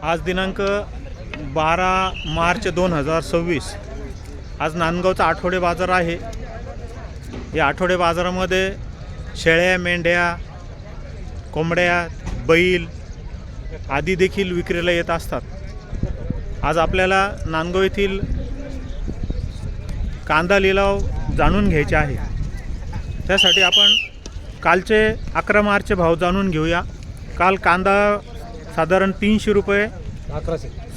आज दिनांक 12 मार्च 2026. आज नांदगावचा आठवडे बाजार आहे. या आठवडे बाजारामध्ये शेळ्या, मेंढ्या, कोंबड्या, बैल आदी देखील विक्रीला येत असतात. आज आपल्याला नांदगाव येथील कांदा लिलाव जाणून घ्यायचे आहे. त्यासाठी आपण कालचे 11 मार्चचे भाव जाणून घेऊया. काल कांदा साधारण 300 रुपये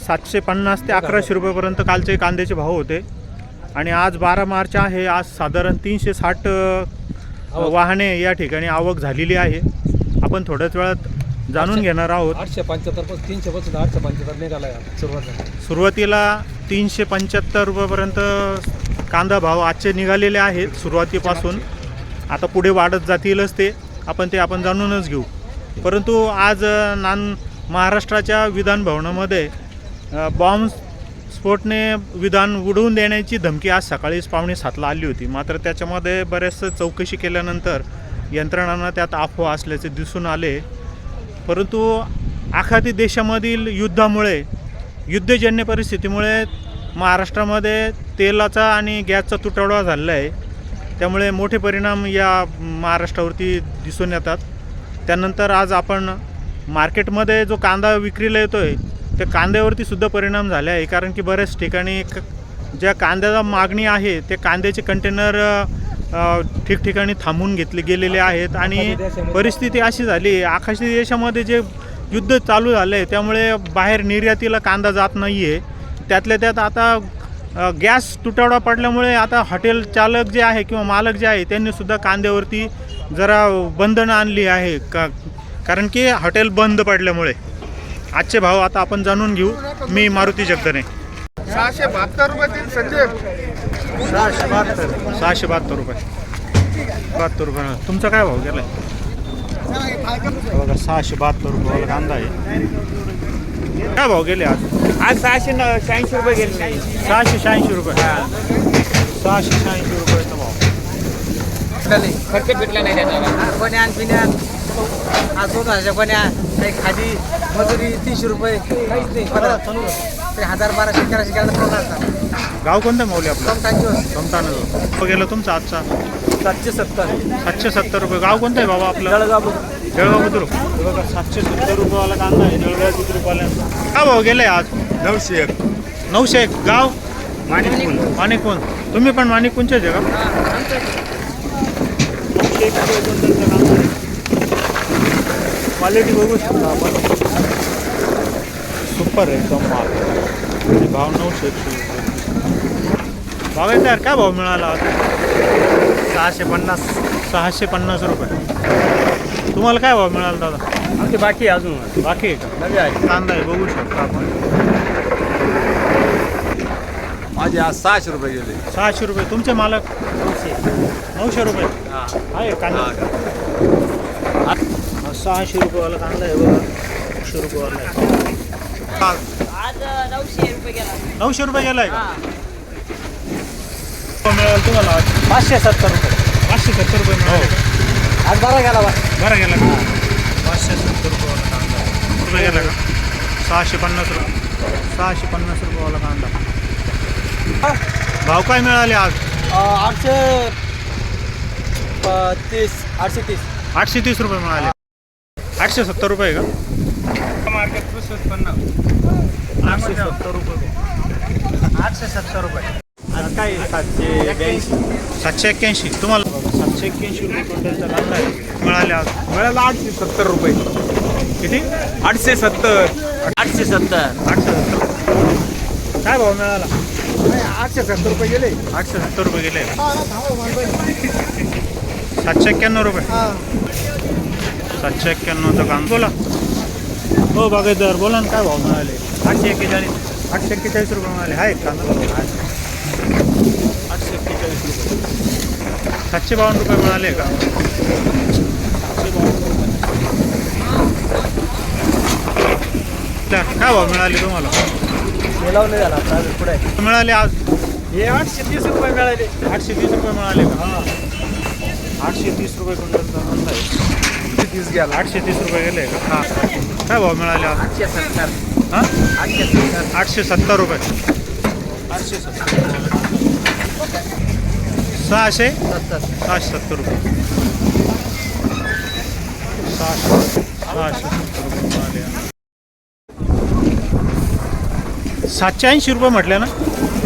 750 ते 1100 रुपयेपर्यंत कालचे कांद्याचे भाव होते. आणि आज 12 मार्च आहे. आज साधारण 360 वाहने या ठिकाणी आवक झालेली आहे. आपण थोड्याच वेळात जाणून घेणार आहोत. 875 पासून 300 पासून 875 निघाला सुरुवातीला 375 रुपयेपर्यंत कांदा भाव आजचे निघालेले आहेत सुरुवातीपासून. आता पुढे वाढत जातीलच ते आपण जाणूनच घेऊ. परंतु आज महाराष्ट्राच्या विधान भवनामध्ये बॉम्ब स्फोटने विधान उडवून देण्याची धमकी आज सकाळी 6:45ला आली होती. मात्र त्याच्यामध्ये बरेच चौकशी केल्यानंतर यंत्रणांना त्यात अफवा असल्याचे दिसून आले. परंतु आखाती देशामधील युद्धामुळे, युद्धजन्य परिस्थितीमुळे महाराष्ट्रामध्ये तेलाचा आणि गॅसचा तुटवडा झालेला आहे. त्यामुळे मोठे परिणाम या महाराष्ट्रावरती दिसून येतात. त्यानंतर आज आपण मार्केटमध्ये जो कांदा विक्रीला येतो आहे त्या कांद्यावरती सुद्धा परिणाम झाले आहे. कारण की बऱ्याच ठिकाणी ज्या कांद्याला मागणी आहे ते कांद्याचे कंटेनर ठिकठिकाणी थांबवून घेतले गेलेले आहेत. आणि परिस्थिती अशी झाली, आखाती देशामध्ये जे युद्ध चालू झालं आहे त्यामुळे बाहेर निर्यातीला कांदा जात नाही आहे. त्यातल्या त्यात आता गॅस तुटवडा पडल्यामुळे आता हॉटेल चालक जे आहे किंवा मालक जे आहे त्यांनीसुद्धा कांद्यावरती जरा बंधनं आणली आहे कारण की हॉटेल बंद पडल्यामुळे. आजचे भाव आता आपण जाणून घेऊ. मी मारुती जगदने. 672 रुपये संजय. 672 रुपये 72 रुपये. तुमचा काय भाव गेला बघा? 672 रुपये कांदा आहे. काय भाव गेले आज? 686 रुपये गेले. 686 रुपये. 686 रुपयाचा भाव. खर्च भेटला नाही त्याचा. बन्यान पिण्यान आज 2000 बन्या, काही खाली मजुरी 300 रुपये, काहीच नाही. 1000-1200 1100 गाव कोणतं माऊली आपलं? समतांची गेलं तुमचा आजचा 770 रुपये. गाव कोणतं आहे बाबा आपलं? जळगाव बुद्रुक. बघा 770 रुपयेवाला कांदा आहे जळगाव बुद्रुकवाल्यांचा. काय भाव गेले आज? 901. 901. गाव माणिकपून. तुम्ही पण माणिकपूनचेच आहे का? क्वालिटी बघू शकता आपण. सुपर एकदम माल. भाव 900. भाव आहे तर काय भाव मिळाला आता? 650 रुपये. तुम्हाला काय भाव मिळाला दादा? आमचे बाकी आहे अजून. बाकी आहे का? नवी आहे. कांदा आहे बघू शकता आपण. माझे आज 600 रुपये गेले. 600 रुपये. तुमचे मालक? 900 रुपये. आहे कांदा. 600 रुपयेवाला कांदा आहे बघा. 900 रुपयेवाला आहे. आज 900 रुपये गेला. 900 रुपये गेला आहे का? मिळाल तुम्हाला आज? 570 रुपये. 570 रुपये मिळाले का? आज बरा गेला. बरं गेला का? 570 रुपयेवाला कांदा रुपये गेला का? 650 रुपये. 650 रुपयेवाला कांदा. भाव काय मिळाले आज? 830 रुपये मिळाले. 870 रुपये का? मार्केट 870 रुपये. 870 रुपये. आज काय 781. तुम्हाला 781 रुपये क्विंटलचा कांदा आहे मिळाले आज. मिळाला 870 रुपये. किती? 870. 870. काय भाव मिळाला? 870 रुपये गेले. 870 रुपये गेले. 791 रुपये. 791चा कांदा. बोला हो बागायतदार, बोला ना काय भाव मिळाले? 841 रुपये मिळाले. आहे कांदा? 841 रुपये. 752 रुपये मिळाले का? 752 काय भाव मिळाले तुम्हाला? मिळवलं झाला पुढे मिळाले आज? हे 830 रुपये मिळाले. 830 रुपये मिळाले का? 830 रुपये क्विंटलचा कांदा आहे. 830 गेला. 830 रुपये गेले का? हां. काय भाव मिळाले आज? 870. हां 870. 870 रुपये. 670 रुपये. 670 रुपये. 780 रुपये म्हटले ना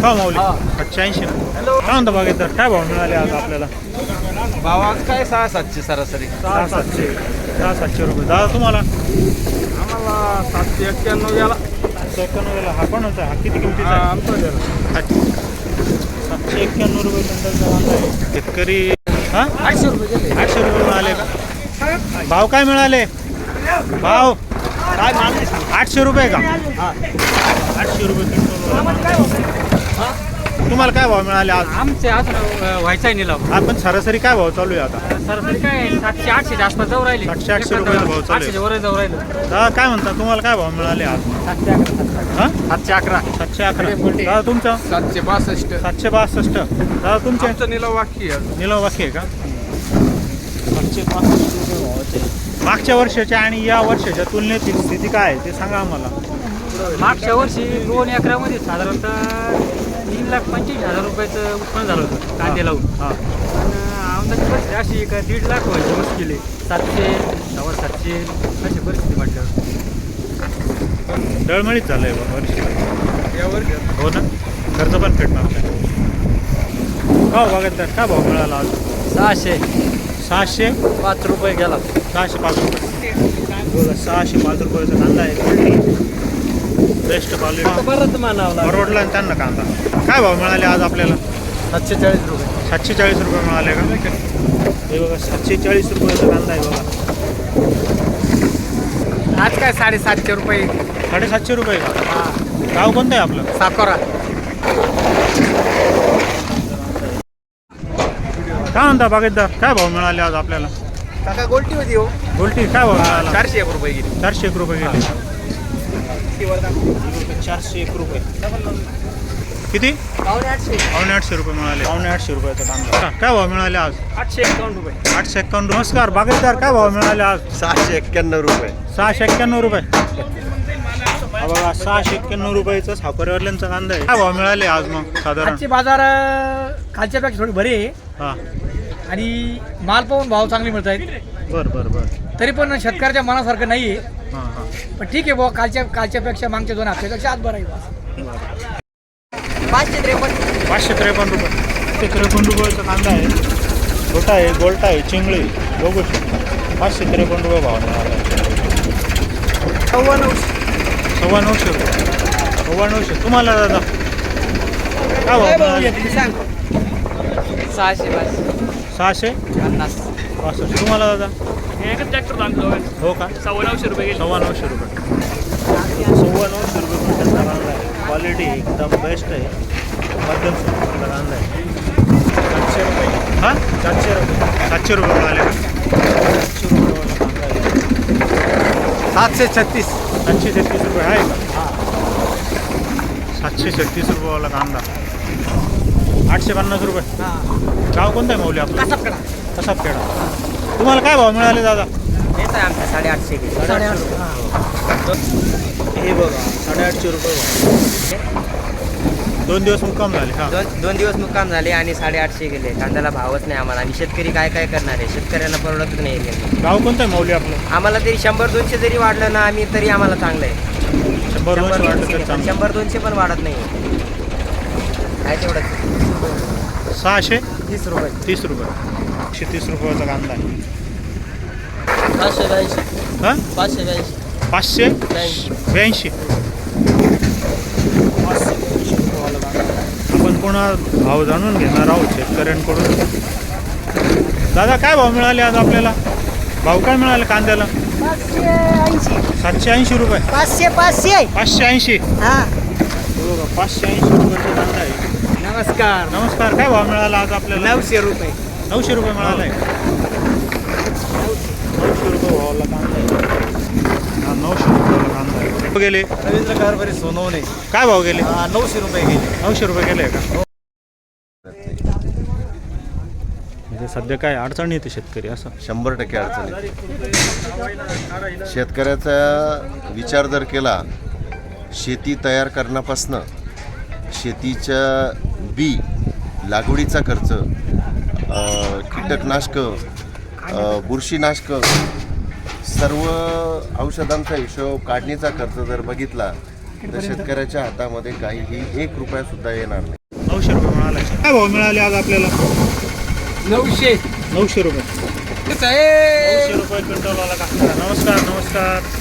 का माऊली? 780 ना. काय म्हणता बागेदार, काय भाव मिळाले आज आपल्याला? भावा काय 600-700 सरासरी. 600-700 रुपये. दादा तुम्हाला? आम्हाला 791 गेला. 791 वेळेला हा पण होता. हा किती किमतीचा आहे? आमचा गेला. 791 रुपये क्विंटलचा कांदा आहे. शेतकरी हां 800 रुपये गेले. 800 रुपये मिळाले का? भाव काय मिळाले? भाव काय मागणी? 800 रुपये का? 800 रुपये क्विंटल. तुम्हाला काय भाव मिळाले आज? आमचे अजून व्हायचा आहे निलाव. आपण सरासरी काय भाव चालू आहे आता? सरासरी काय 700-800 आसपास जाऊ राहिले. 700-800 रुपयाचा भाव चालू आहे. 800 वर जाऊ राहिले. दादा काय म्हणता, तुम्हाला काय भाव मिळाले आज? 711. हां 711. 711. दादा तुमचं? 762. 762. दादा तुमचे? आमचं निलाव वाक्य आहे. निलाव बाकी आहे का? 765 रुपये भावाचे. मागच्या वर्षाच्या आणि या वर्षाच्या तुलनेतील स्थिती काय आहे ते सांगा आम्हाला. मागच्या वर्षी 2 एकरामध्ये साधारणतः 3,25,000 रुपयाचं उत्पन्न झालं होतं कांदे लावून. हां आणि आमदारची परिस्थिती अशी का 1.5 लाख व्हायची मुश्किल आहे. 700, 700 अशी परिस्थिती म्हटल्यावर डळमळीत झालं आहे बघ वर्षी. यावर हो ना, खर्च पण फेडणार नाही. हो बघा काय भाव मिळाला आज? 605 रुपये गेला. 605 रुपये. बघा 605 रुपयाचा कांदा आहे. Quality best quality. परत मानावला परवडला आणि त्यांना कांदा. काय भाव मिळाले आज आपल्याला? 740 रुपये. 740 रुपये मिळाले का? हे बघा 740 रुपयाचा कांदा आहे बघा. आज काय 750 रुपये. 750 रुपये का? गाव कोणतं आहे आपलं? साकोरा. काय म्हणता बागेतदार, काय भाव मिळाले आज आपल्याला? काका गोल्टी होती हो. गोल्टी काय भाव मिळाला? 401 रुपये गेली. 401 रुपये गेले. 401 रुपये. किती? 850 रुपये मिळाले. 850 रुपयाचा कांदा. काय भाव मिळाले आज? 851 रुपये. 851. नमस्कार बागेतदार, काय भाव मिळाले आज? 691 रुपये. 691 रुपये. हा बघा 691 रुपयाचा साखरेवाल्यांचा कांदा आहे. काय भाव मिळाले आज मग साधारण? आजचे बाजार कालच्यापेक्षा थोडी बरे आहे हां आणि माल पाहून भाव चांगले मिळत आहेत. बरं. तरी पण शेतकऱ्याच्या मनासारखं नाही आहे. हां पण ठीक आहे बुवा, कालच्यापेक्षा मागच्या 2 हप्त्यापेक्षा आज बरं आहे बुवा. 553. 553 रुपये. 553 रुपयाचा कांदा आहे. गोटा आहे, गोल्टा आहे, चिंगळी बघू शकतो. 553 रुपये भाव मिळाला आहे. 9,900 रुपये. 9,900. तुम्हाला दादा काय भाव मिळाले? 650. तुम्हाला दादा? हो का? 9,900 रुपये. 9,900 रुपये. 9,900 रुपये क्विंटलचा कांदा आहे. क्वालिटी एकदम बेस्ट आहे. मध्यम स्वरूपाचा कांदा आहे. 700 रुपये. हां 700 रुपये. 700 रुपये मिळाले का? 700 रुपयेवाला कांदा आहे. 736. 736 रुपये आहे का? 736 रुपयेवाला कांदा. 850 रुपये. गाव कोणतं आहे माऊली आपलं? कसाबखेडा. तुम्हाला काय भाव मिळाले दादा? येत आहे आमच्या 850. हे बघा 850 रुपये भाव. 2 दिवस मुक्काम झाले. हां 2 दिवस मुक्काम झाले आणि 850 गेले. कांद्याला भावच नाही आम्हाला. आणि शेतकरी काय करणार आहे? शेतकऱ्यांना परवडतच नाही गेले. गाव कोणतं आहे माऊली आपलं? आम्हाला तरी 100-200 जरी वाढलं ना आम्ही तरी आम्हाला चांगलं आहे. 100-200 वाटलं तर चांगलं. 100-200 पण वाढत नाही. काय तेवढं 630 रुपये. 130 रुपये. 130 रुपयाचा कांदा आहे. 582. हां 582. 582. आपण पुन्हा भाव जाणून घेणार आहोत शेतकऱ्यांकडून. दादा काय भाव मिळाले आज आपल्याला? भाव काय मिळाले कांद्याला? 780 रुपये. 580. हां. बघा 580 रुपयाचा कांदा आहे. नमस्कार काय भाव मिळाला आज आपल्याला? 900 रुपये. 900 रुपये मिळाला आहे. 900 रुपये भावाला कांदा आहे. हा 900 रुपयाला कांदा आहे. गेले रवींद्र कारभारी सोनवणे. काय भाव गेले? 900 रुपये गेले. 900 रुपये गेले का? म्हणजे सध्या काय अडचण येते शेतकरी असं? 100% अडचण आहे. शेतकऱ्याचा विचार जर केला शेती तयार करण्यापासनं शेतीच्या बी लागवडीचा खर्च, कीटकनाशकं, बुरशीनाशकं, सर्व औषधांचा हिशोब, काढणीचा खर्च जर बघितला तर शेतकऱ्याच्या हातामध्ये काहीही 1 रुपयासुद्धा येणार नाही. 900 रुपये मिळाला. काय भाव मिळाले आज आपल्याला? 900. 900 रुपये. 900 रुपये क्विंटलवाला काका. नमस्कार.